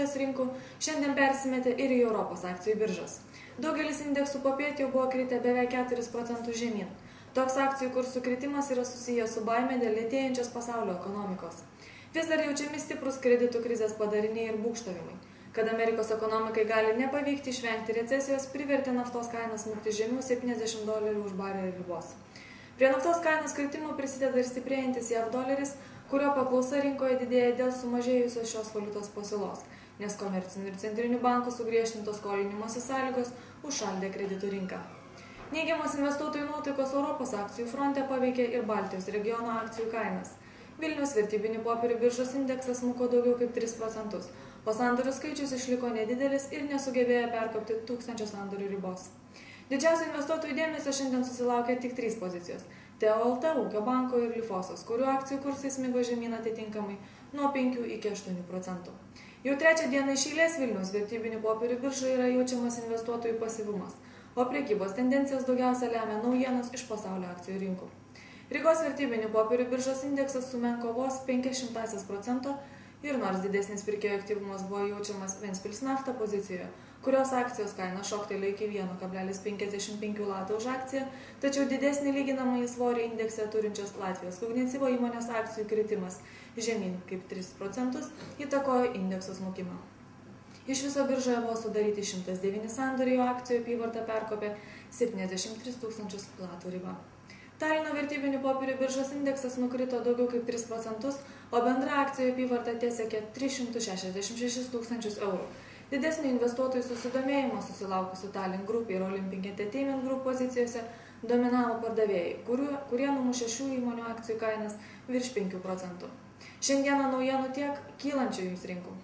Azijos rinkų, šiandien persimetė ir į Europos akcijų biržas. Daugelis indeksų popiet jau buvo kritę beveik 4% žemyn. Toks akcijų kursų kritimas yra susijęs su baime dėl lėtėjančios pasaulio ekonomikos. Vis dar jaučiami stiprus kreditų krizės padariniai ir būgštavimai. Kad Amerikos ekonomikai gali nepavykti išvengti recesijos, privertė naftos kainas smukti žemiau $70 už barelį ribos. Prie naftos kainos kritimo prisideda ir stiprėjantis JAV doleris, kurio paklausa rinkoje didėja dėl sumažėjusios šios valiutos pasiūlos, nes komercinių ir centrinių bankų sugriežtintos skolinimosi sąlygos užšaldė kreditų rinką. Neigiamos investuotojų nuotaikos Europos akcijų fronte paveikė ir Baltijos regiono akcijų kainas. Vilniaus vertybinių popierių biržos indeksas smuko daugiau kaip 3%, o sandorių skaičius išliko nedidelis ir nesugebėjo perkopti 1000 sandorių ribos. Didžiausio investuotojų dėmesio šiandien susilaukė tik 3 pozicijos – TEO LT, Ūkio banko ir Lifosos, kurių akcijų kursai smigo žemyn atitinkamai nuo 5 iki 8%. Jau 3 dieną iš eilės Vilniaus vertybinių popierių biržoje yra jaučiamas investuotojų pasyvumas, o prekybos tendencijas daugiausia lemia naujienos iš pasaulio akcijų rinkų. Rygos vertybinių popierių biržos indeksas sumenko vos 0,05% ir nors didesnis pirkėjų aktyvumas buvo jaučiamas Ventspils nafta pozicijoje, kurios akcijos kaina šoktelėjo iki 1,55 latą už akciją, tačiau didesnį lyginamąjį svorį indekse turinčios Latvijos Kugniacivo įmonės akcijų kritimas žemyn kaip 3% įtakojo indekso smukimą. Iš viso biržoje buvo sudaryti 109 sandoriai, o akcijų apyvarta perkopė 73 000 latų ribą. Talino vertybinių popierių biržos indeksas nukrito daugiau kaip 3%, o bendra akcijų apyvarta tiesiekė 366 000 eurų. Didesnių investuotojų susidomėjimo susilaukusių Tallinn Group ir Olympic Entertainment Group pozicijose dominavo pardavėjai, kurie numušė šių įmonių akcijų kainas virš 5%. Šiandieną naujienų tiek, kylančių jums rinkų.